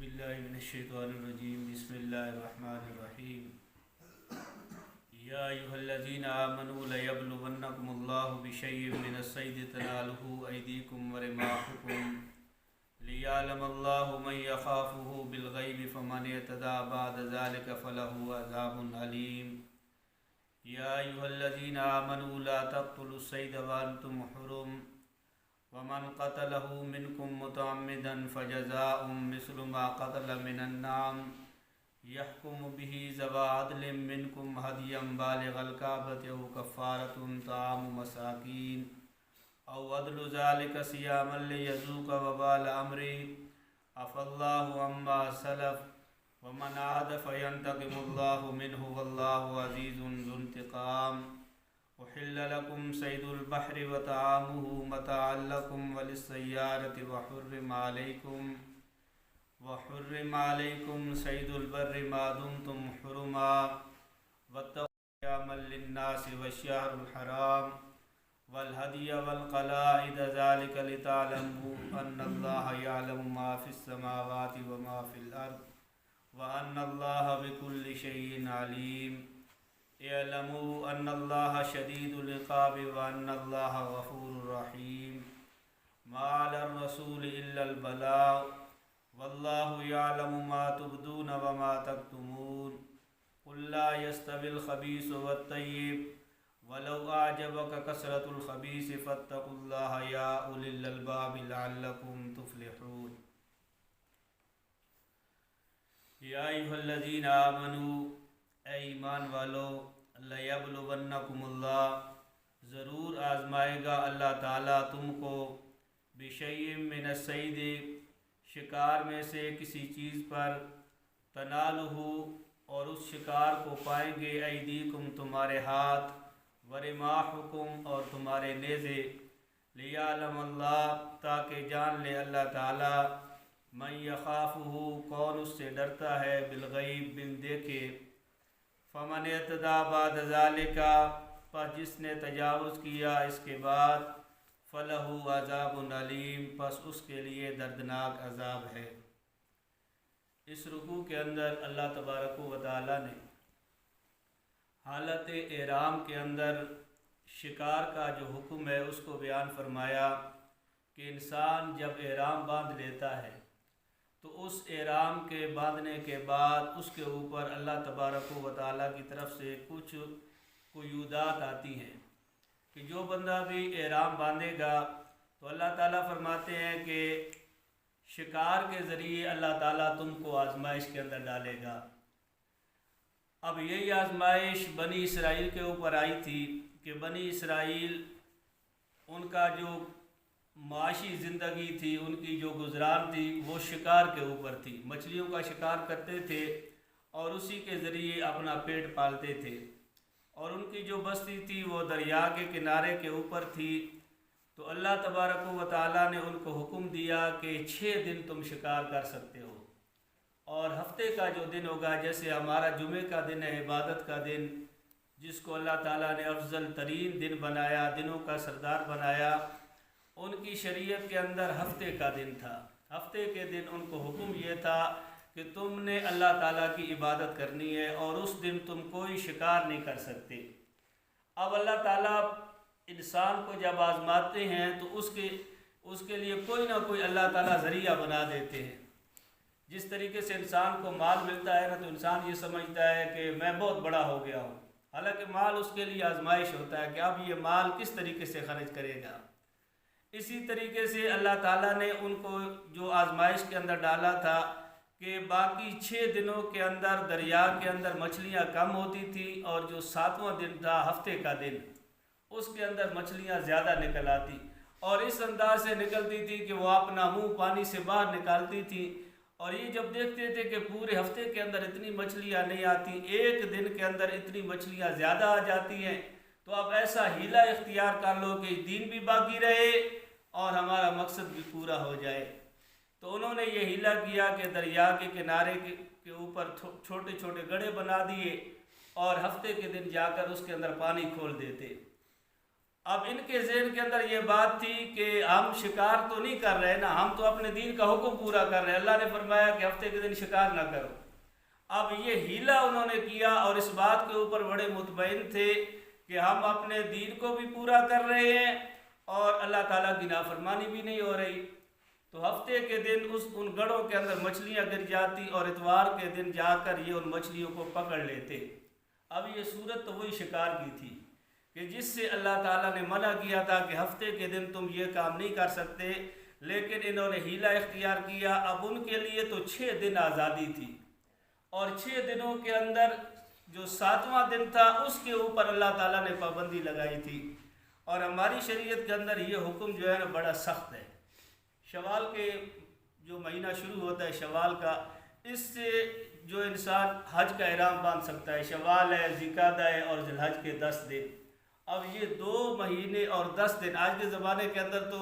باللہ من الشیطان الرجیم بسم اللہ الرحمن الرحیم یا ایہا الذین آمنوا لیبلونکم اللہ بشیء من الصید تنالہ ایدیکم ورماحکم لیعلم اللہ من یخافہ بالغیب فمن اعتدی بعد ذلک فلہ عذاب علیم یا ایہا الذین آمنوا لا تقتلوا الصید وانتم حرم ومن قتله منكم متعمدا فجزاء مثل ما قتل من النعم يحكم به ذوى عدل منكم هديا بالغ الكعبة أو كفارة طعام مساكين أو عدل ذلك صياما ليذوق وبال أمره عفى الله عما سلف ومن عاد فينتقم الله منه والله عزيز ذو انتقام أحل لكم صيد البحر وطعامه متاعا لكم وللسيارة وحرم عليكم صيد البر ما دمتم حرما واتقوا أياما للناس والشهر الحرام والهدي والقلائد ذلك لتعلموا أن الله يعلم ما في السماوات وما في الأرض وأن الله بكل شيء عليم اعلموا ان اللہ شدید العقاب وان اللہ غفور رحیم ما علی الرسول الا البلاغ واللہ یعلم ما تبدون وما تکتمون قل لا يستوي الخبیث والطیب ولو اعجبك کثرة الخبیث فاتقوا اللہ یا اولی الالباب لعلکم تفلحون یا ایھا الذین آمنوا اے ایمان والو لیبلونکم اللہ ضرور آزمائے گا اللہ تعالیٰ تم کو بشیء من الصید شکار میں سے کسی چیز پر تنالہ اور اس شکار کو پائیں گے ایدیکم تمہارے ہاتھ ورماحکم اور تمہارے نیزے لیعلم اللہ تاکہ جان لے اللہ تعالیٰ من یخافہ کون اس سے ڈرتا ہے بالغیب بن دیکھے فمن اعتدی بعد ذالک پس جس نے تجاوز کیا اس کے بعد فلہ عذاب علیم پس اس کے لیے دردناک عذاب ہے۔ اس رکوع کے اندر اللہ تبارک و تعالی نے حالت احرام کے اندر شکار کا جو حکم ہے اس کو بیان فرمایا کہ انسان جب احرام باندھ لیتا ہے تو اس احرام کے باندھنے کے بعد اس کے اوپر اللہ تبارک و تعالیٰ کی طرف سے کچھ قیودات آتی ہیں کہ جو بندہ بھی احرام باندھے گا تو اللہ تعالیٰ فرماتے ہیں کہ شکار کے ذریعے اللہ تعالیٰ تم کو آزمائش کے اندر ڈالے گا۔ اب یہی آزمائش بنی اسرائیل کے اوپر آئی تھی کہ بنی اسرائیل ان کا جو معاشی زندگی تھی، ان کی جو گزران تھی وہ شکار کے اوپر تھی، مچھلیوں کا شکار کرتے تھے اور اسی کے ذریعے اپنا پیٹ پالتے تھے، اور ان کی جو بستی تھی وہ دریا کے کنارے کے اوپر تھی۔ تو اللہ تبارک و تعالیٰ نے ان کو حکم دیا کہ 6 دن تم شکار کر سکتے ہو، اور ہفتے کا جو دن ہوگا جیسے ہمارا جمعے کا دن ہے عبادت کا دن، جس کو اللہ تعالیٰ نے افضل ترین دن بنایا، دنوں کا سردار بنایا، ان کی شریعت کے اندر ہفتے کا دن تھا۔ ہفتے کے دن ان کو حکم یہ تھا کہ تم نے اللہ تعالیٰ کی عبادت کرنی ہے اور اس دن تم کوئی شکار نہیں کر سکتے۔ اب اللہ تعالیٰ انسان کو جب آزماتے ہیں تو اس کے لیے کوئی نہ کوئی اللہ تعالیٰ ذریعہ بنا دیتے ہیں۔ جس طریقے سے انسان کو مال ملتا ہے نا تو انسان یہ سمجھتا ہے کہ میں بہت بڑا ہو گیا ہوں، حالانکہ مال اس کے لیے آزمائش ہوتا ہے کہ اب یہ مال کس طریقے سے خرچ کرے گا۔ اسی طریقے سے اللہ تعالیٰ نے ان کو جو آزمائش کے اندر ڈالا تھا کہ باقی 6 دنوں کے اندر دریا کے اندر مچھلیاں کم ہوتی تھیں، اور جو 7واں دن تھا ہفتے کا دن اس کے اندر مچھلیاں زیادہ نکل آتی، اور اس انداز سے نکلتی تھی کہ وہ اپنا منہ پانی سے باہر نکالتی تھی، اور یہ جب دیکھتے تھے کہ پورے ہفتے کے اندر اتنی مچھلیاں نہیں آتی، ایک دن کے اندر اتنی مچھلیاں زیادہ آ جاتی ہیں، تو اب ایسا ہیلہ اختیار کر لو کہ دین بھی باقی رہے اور ہمارا مقصد بھی پورا ہو جائے۔ تو انہوں نے یہ ہیلہ کیا کہ دریا کے کنارے کے اوپر چھوٹے چھوٹے گڑھے بنا دیے اور ہفتے کے دن جا کر اس کے اندر پانی کھول دیتے، اب ان کے ذہن کے اندر یہ بات تھی کہ ہم شکار تو نہیں کر رہے نا، ہم تو اپنے دین کا حکم پورا کر رہے ہیں، اللہ نے فرمایا کہ ہفتے کے دن شکار نہ کرو۔ اب یہ ہیلا انہوں نے کیا اور اس بات کے اوپر بڑے مطمئن تھے کہ ہم اپنے دین کو بھی پورا کر رہے ہیں اور اللہ تعالیٰ کی نافرمانی بھی نہیں ہو رہی۔ تو ہفتے کے دن ان گڑھوں کے اندر مچھلیاں گر جاتی اور اتوار کے دن جا کر یہ ان مچھلیوں کو پکڑ لیتے۔ اب یہ صورت تو وہی شکار کی تھی کہ جس سے اللہ تعالیٰ نے منع کیا تھا کہ ہفتے کے دن تم یہ کام نہیں کر سکتے، لیکن انہوں نے ہیلا اختیار کیا۔ اب ان کے لیے تو 6 دن آزادی تھی اور 6 دنوں کے اندر جو 7واں دن تھا اس کے اوپر اللہ تعالیٰ نے پابندی لگائی تھی۔ اور ہماری شریعت کے اندر یہ حکم جو ہے نا بڑا سخت ہے۔ شوال کے جو مہینہ شروع ہوتا ہے شوال کا، اس سے جو انسان حج کا احرام باندھ سکتا ہے، شوال ہے، ذوالقعدہ ہے اور ذی الحج کے 10 دن۔ اب یہ 2 مہینے اور 10 دن، آج کے زمانے کے اندر تو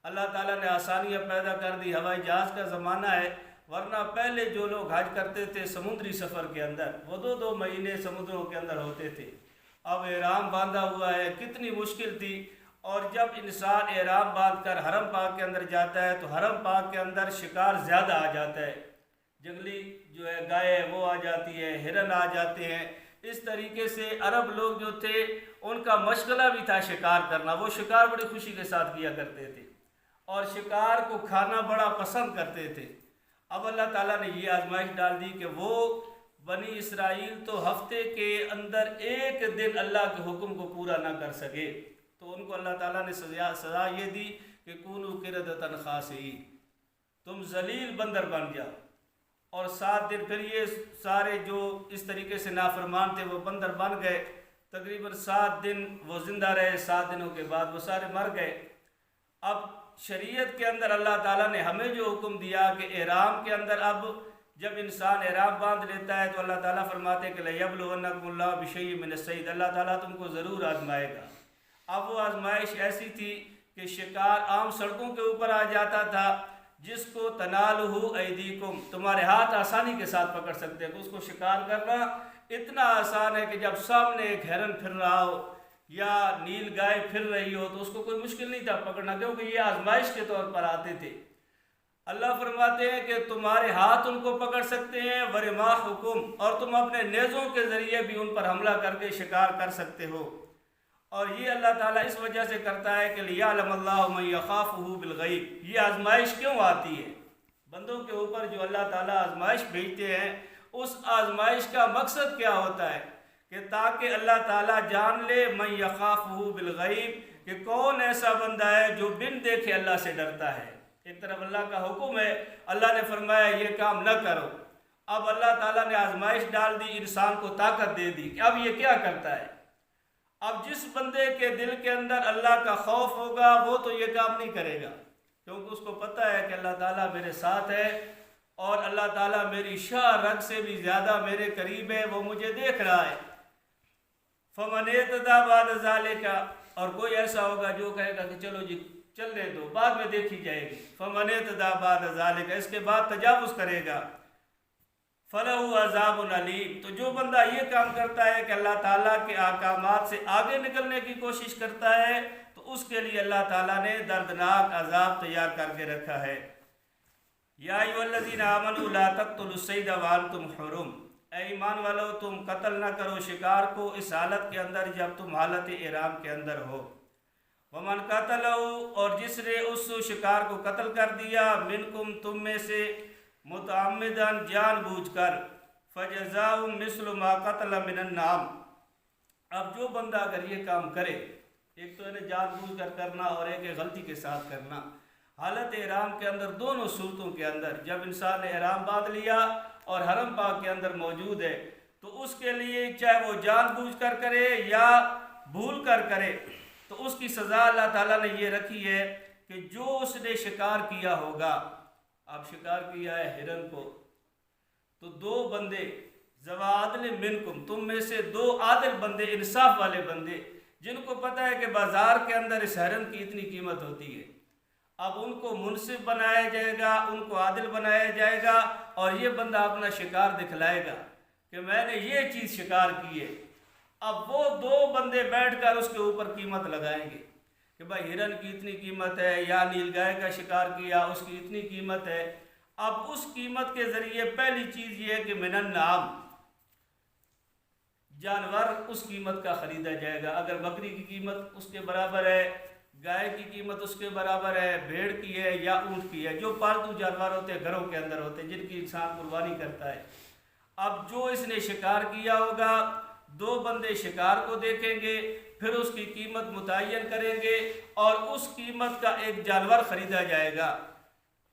اللہ تعالیٰ نے آسانیاں پیدا کر دی، ہوائی جہاز کا زمانہ ہے، ورنہ پہلے جو لوگ حج کرتے تھے سمندری سفر کے اندر وہ 2 مہینے سمندروں کے اندر ہوتے تھے۔ اب احرام باندھا ہوا ہے، کتنی مشکل تھی۔ اور جب انسان احرام باندھ کر حرم پاک کے اندر جاتا ہے تو حرم پاک کے اندر شکار زیادہ آ جاتا ہے، جنگلی جو ہے گائے وہ آ جاتی ہے، ہرن آ جاتے ہیں۔ اس طریقے سے عرب لوگ جو تھے ان کا مشغلہ بھی تھا شکار کرنا، وہ شکار بڑی خوشی کے ساتھ کیا کرتے تھے اور شکار کو کھانا بڑا پسند کرتے تھے۔ اب اللہ تعالیٰ نے یہ آزمائش ڈال دی کہ وہ بنی اسرائیل تو ہفتے کے اندر 1 دن اللہ کے حکم کو پورا نہ کر سکے، تو ان کو اللہ تعالیٰ نے سزا یہ دی کہ کونوا قردۃ خاسئین، تم ذلیل بندر بن جاؤ۔ اور 7 دن پھر یہ سارے جو اس طریقے سے نافرمان تھے وہ بندر بن گئے، تقریباً 7 دن وہ زندہ رہے، 7 دنوں کے بعد وہ سارے مر گئے۔ اب شریعت کے اندر اللہ تعالیٰ نے ہمیں جو حکم دیا کہ احرام کے اندر اب جب انسان احرام باندھ لیتا ہے تو اللہ تعالیٰ فرماتے ہیں کہ لَيَبْلُوَنَّكُمُ اللَّهُ بِشَيْءٍ مِّنَ الصَّيْدِ، اللہ تعالیٰ تم کو ضرور آزمائے گا۔ اب وہ آزمائش ایسی تھی کہ شکار عام سڑکوں کے اوپر آ جاتا تھا جس کو تنالہ ایدیکم، تمہارے ہاتھ آسانی کے ساتھ پکڑ سکتے ہیں۔ اس کو شکار کرنا اتنا آسان ہے کہ جب سامنے ایک ہرن پھر رہا ہو یا نیل گائے پھر رہی ہو تو اس کو کوئی مشکل نہیں تھا پکڑنا، کیونکہ یہ آزمائش کے طور پر آتے تھے۔ اللہ فرماتے ہیں کہ تمہارے ہاتھ ان کو پکڑ سکتے ہیں، وَرِمَاحُکُم، اور تم اپنے نیزوں کے ذریعے بھی ان پر حملہ کر کے شکار کر سکتے ہو۔ اور یہ اللہ تعالیٰ اس وجہ سے کرتا ہے کہ لِيَعْلَمَ اللَّهُ مَن يَخَافُهُ بِالْغَيْبِ، یہ آزمائش کیوں آتی ہے بندوں کے اوپر؟ جو اللہ تعالیٰ آزمائش بھیجتے ہیں اس آزمائش کا مقصد کیا ہوتا ہے کہ تاکہ اللہ تعالیٰ جان لے مَن يَخَافُهُ بِالْغَيْبِ کہ کون ایسا بندہ ہے جو بن دیکھے اللہ سے ڈرتا ہے۔ ایک طرف اللہ کا حکم ہے، اللہ نے فرمایا یہ کام نہ کرو، اب اللہ تعالیٰ نے آزمائش ڈال دی، انسان کو طاقت دے دی کہ اب یہ کیا کرتا ہے۔ اب جس بندے کے دل کے اندر اللہ کا خوف ہوگا وہ تو یہ کام نہیں کرے گا، کیونکہ اس کو پتہ ہے کہ اللہ تعالیٰ میرے ساتھ ہے اور اللہ تعالیٰ میری شاہ رگ سے بھی زیادہ میرے قریب ہے، وہ مجھے دیکھ رہا ہے۔ فَمَنِ اعْتَدَىٰ بَعْدَ ذَلِكَ، اور کوئی ایسا ہوگا جو کہے گا کہ چلو جی چلنے دو بعد میں دیکھی جائے گی، فَمَنِ اعْتَدَىٰ بَعْدَ ذَلِكَ، اس کے بعد تجاوز کرے گا، فَلَهُ عَذَابٌ عَلِيمٌ، تو جو بندہ یہ کام کرتا ہے کہ اللہ تعالیٰ کے احکامات سے آگے نکلنے کی کوشش کرتا ہے تو اس کے لیے اللہ تعالیٰ نے دردناک عذاب تیار کر کے رکھا ہے۔ یا ایھا الذین آمنوا لا تقتلوا الصید وانتم حرم، اے ایمان والو تم قتل نہ کرو شکار کو اس حالت کے اندر جب تم حالت احرام کے اندر ہو۔ ومن قتلہ، اور جس نے اس شکار کو قتل کر دیا، منکم تم میں سے، متعمدن جان بوجھ کر، فجزاء مثل ما قتل من النعم، اب جو بندہ اگر یہ کام کرے، ایک تو انہیں جان بوجھ کر کرنا اور ایک غلطی کے ساتھ کرنا، حالت احرام کے اندر دونوں صورتوں کے اندر جب انسان نے احرام باندھ لیا اور حرم پاک کے اندر موجود ہے تو اس کے لیے چاہے وہ جان بوجھ کر کرے یا بھول کر کرے تو اس کی سزا اللہ تعالیٰ نے یہ رکھی ہے کہ جو اس نے شکار کیا ہوگا، آپ شکار کیا ہے ہرن کو، تو 2 بندے ذوی عدل منکم، تم میں سے 2 عادل بندے، انصاف والے بندے جن کو پتہ ہے کہ بازار کے اندر اس ہرن کی اتنی قیمت ہوتی ہے، اب ان کو منصف بنایا جائے گا، ان کو عادل بنایا جائے گا اور یہ بندہ اپنا شکار دکھلائے گا کہ میں نے یہ چیز شکار کی ہے۔ اب وہ دو بندے بیٹھ کر اس کے اوپر قیمت لگائیں گے کہ بھائی ہرن کی اتنی قیمت ہے، یا نیل گائے کا شکار کیا اس کی اتنی قیمت ہے۔ اب اس قیمت کے ذریعے پہلی چیز یہ ہے کہ من النعام، جانور اس قیمت کا خریدا جائے گا۔ اگر بکری کی قیمت اس کے برابر ہے، گائے کی قیمت اس کے برابر ہے، بھیڑ کی ہے یا اونٹ کی ہے، جو پالتو جانور ہوتے ہیں گھروں کے اندر ہوتے ہیں جن کی انسان قربانی کرتا ہے۔ اب جو اس نے شکار کیا ہوگا، دو بندے شکار کو دیکھیں گے، پھر اس کی قیمت متعین کریں گے اور اس قیمت کا ایک جانور خریدا جائے گا۔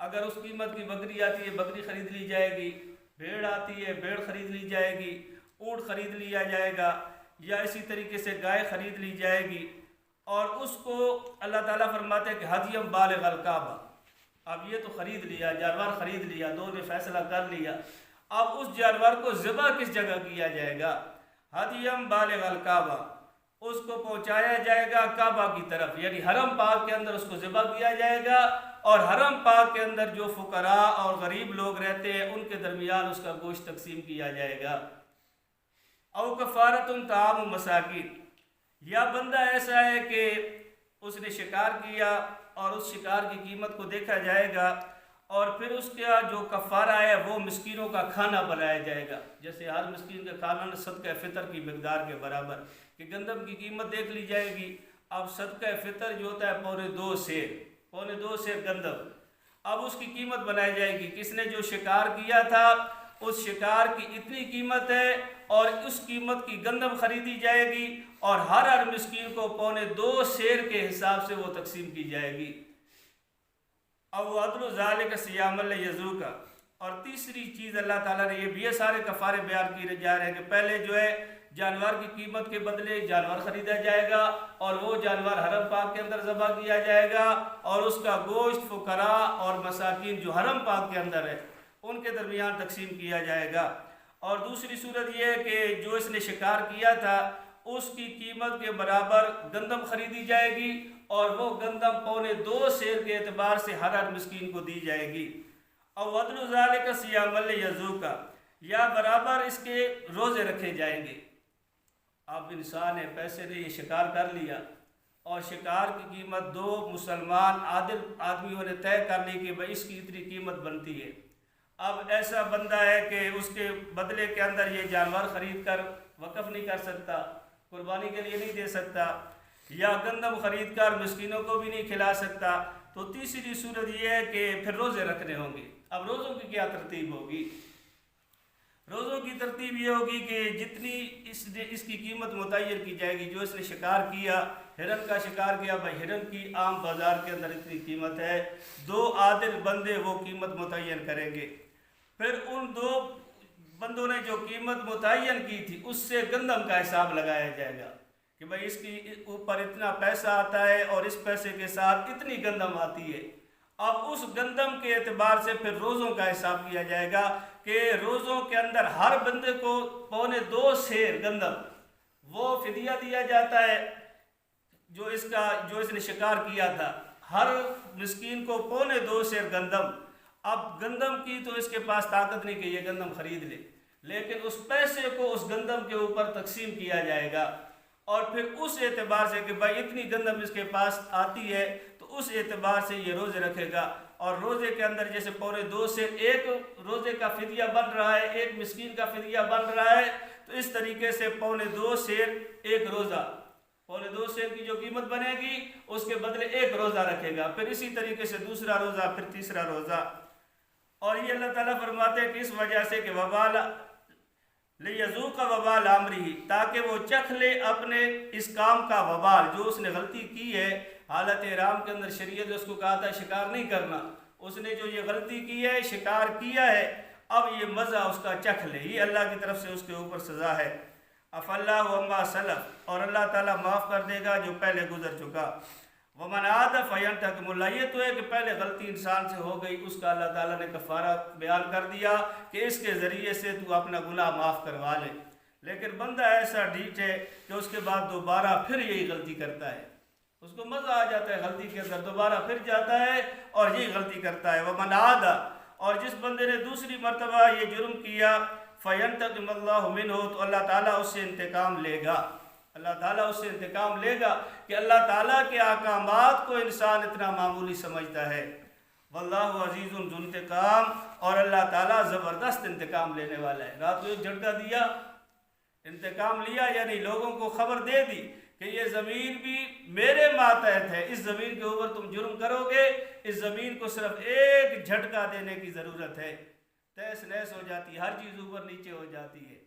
اگر اس قیمت کی بکری آتی ہے بکری خرید لی جائے گی، بھیڑ آتی ہے بھیڑ خرید لی جائے گی، اونٹ خرید لیا جائے گا، یا اسی طریقے سے گائے خرید لی جائے گی۔ اور اس کو اللہ تعالیٰ فرماتے ہیں کہ ہدیم بالغ الکعبہ، اب یہ تو خرید لیا، جانور خرید لیا، دو نے فیصلہ کر لیا، اب اس جانور کو ذبح کس جگہ کیا جائے گا؟ ہدیم بالغ الکعبہ، اس کو پہنچایا جائے گا کعبہ کی طرف، یعنی حرم پاک کے اندر اس کو ذبح کیا جائے گا، اور حرم پاک کے اندر جو فقراء اور غریب لوگ رہتے ہیں ان کے درمیان اس کا گوشت تقسیم کیا جائے گا۔ او کفارۃ طعام مساکین، یا بندہ ایسا ہے کہ اس نے شکار کیا اور اس شکار کی قیمت کو دیکھا جائے گا، اور پھر اس کا جو کفارہ ہے وہ مسکینوں کا کھانا بنایا جائے گا، جیسے ہر مسکین کا کھانا صدقہ فطر کی مقدار کے برابر، کہ گندم کی قیمت دیکھ لی جائے گی۔ اب صدقہ فطر جو ہوتا ہے پونے دو سیر گندم، اب اس کی قیمت بنائی جائے گی۔ کس نے جو شکار کیا تھا اس شکار کی اتنی قیمت ہے، اور اس قیمت کی گندم خریدی جائے گی، اور ہر مسکین کو پونے دو سیر کے حساب سے وہ تقسیم کی جائے گی۔ اب عدل ذالک صیام لیذوق، اور تیسری چیز اللہ تعالیٰ نے یہ سارے کفارے بیان کیے جا رہے ہیں کہ پہلے جو ہے جانور کی قیمت کے بدلے جانور خریدا جائے گا، اور وہ جانور حرم پاک کے اندر ذبح کیا جائے گا، اور اس کا گوشت فقراء اور مساکین جو حرم پاک کے اندر ہے ان کے درمیان تقسیم کیا جائے گا۔ اور دوسری صورت یہ ہے کہ جو اس نے شکار کیا تھا اس کی قیمت کے برابر گندم خریدی جائے گی، اور وہ گندم پونے دو سیر کے اعتبار سے ہر مسکین کو دی جائے گی۔ او عدل ذالک صیام لیذوق، یا برابر اس کے روزے رکھے جائیں گے۔ اب انسان ہے، پیسے نے یہ شکار کر لیا، اور شکار کی قیمت دو مسلمان عادل آدمیوں نے طے کر لی کہ بھائی اس کی اتنی قیمت بنتی ہے۔ اب ایسا بندہ ہے کہ اس کے بدلے کے اندر یہ جانور خرید کر وقف نہیں کر سکتا، قربانی کے لیے نہیں دے سکتا، یا گندم خرید کر مسکینوں کو بھی نہیں کھلا سکتا، تو تیسری صورت یہ ہے کہ پھر روزے رکھنے ہوں گے۔ اب روزوں کی کیا ترتیب ہوگی؟ روزوں کی ترتیب یہ ہوگی کہ جتنی اس کی قیمت متعین کی جائے گی، جو اس نے شکار کیا، ہرن کا شکار کیا، بھائی ہرن کی عام بازار کے اندر اتنی قیمت ہے، دو عادل بندے وہ قیمت متعین کریں گے، پھر ان دو بندوں نے جو قیمت متعین کی تھی اس سے گندم کا حساب لگایا جائے گا کہ بھائی اس کی اوپر اتنا پیسہ آتا ہے اور اس پیسے کے ساتھ اتنی گندم آتی ہے۔ اب اس گندم کے اعتبار سے پھر روزوں کا حساب کیا جائے گا کہ روزوں کے اندر ہر بندے کو پونے دو سیر گندم وہ فدیہ دیا جاتا ہے، جو اس نے شکار کیا تھا، ہر مسکین کو پونے دو سیر گندم۔ اب گندم کی تو اس کے پاس طاقت نہیں کہ یہ گندم خرید لے، لیکن اس پیسے کو اس گندم کے اوپر تقسیم کیا جائے گا، اور پھر اس اعتبار سے کہ بھائی اتنی گندم اس کے پاس آتی ہے تو اس اعتبار سے یہ روزے رکھے گا۔ اور روزے کے اندر جیسے پونے دو سے ایک روزے کا فدیہ بن رہا ہے، ایک مسکین کا فدیہ بن رہا ہے، تو اس طریقے سے پونے دو سیر ایک روزہ، پونے دو سیر کی جو قیمت بنے گی اس کے بدلے ایک روزہ رکھے گا، پھر اسی طریقے سے دوسرا روزہ، پھر تیسرا روزہ۔ اور یہ اللہ تعالیٰ فرماتے ہیں کہ اس وجہ سے کہ وبال لیذوق وبال امرہ، تاکہ وہ چکھ لے اپنے اس کام کا وبال، جو اس نے غلطی کی ہے حالت احرام کے اندر، شریعت نے اس کو کہا تھا شکار نہیں کرنا، اس نے جو یہ غلطی کی ہے شکار کیا ہے، اب یہ مزہ اس کا چکھ لے، یہ اللہ کی طرف سے اس کے اوپر سزا ہے۔ عفا اللہ عما سلف، اور اللہ تعالیٰ معاف کر دے گا جو پہلے گزر چکا۔ ومن عاد فینتقم اللہ، یہ تو ہے کہ پہلے غلطی انسان سے ہو گئی، اس کا اللہ تعالیٰ نے کفارہ بیان کر دیا کہ اس کے ذریعے سے تو اپنا گناہ معاف کروا لے، لیکن بندہ ایسا ڈھیٹ ہے کہ اس کے بعد دوبارہ پھر یہی غلطی کرتا ہے، اس کو مزہ آ جاتا ہے غلطی کے اندر، دوبارہ پھر جاتا ہے اور یہی غلطی کرتا ہے۔ ومن عاد، اور جس بندے نے دوسری مرتبہ یہ جرم کیا، فینتقم اللہ منہ، تو اللہ تعالیٰ اس سے انتقام لے گا۔ اللہ تعالیٰ اس سے انتقام لے گا کہ اللہ تعالیٰ کے احکامات کو انسان اتنا معمولی سمجھتا ہے۔ واللہ عزیز ذو انتقام، اور اللہ تعالیٰ زبردست انتقام لینے والا ہے۔ رات کو ایک جھٹکا دیا، انتقام لیا، یعنی لوگوں کو خبر دے دی کہ یہ زمین بھی میرے ماتحت ہے، اس زمین کے اوپر تم جرم کرو گے، اس زمین کو صرف ایک جھٹکا دینے کی ضرورت ہے، تہس نہس ہو جاتی ہے، ہر چیز اوپر نیچے ہو جاتی ہے۔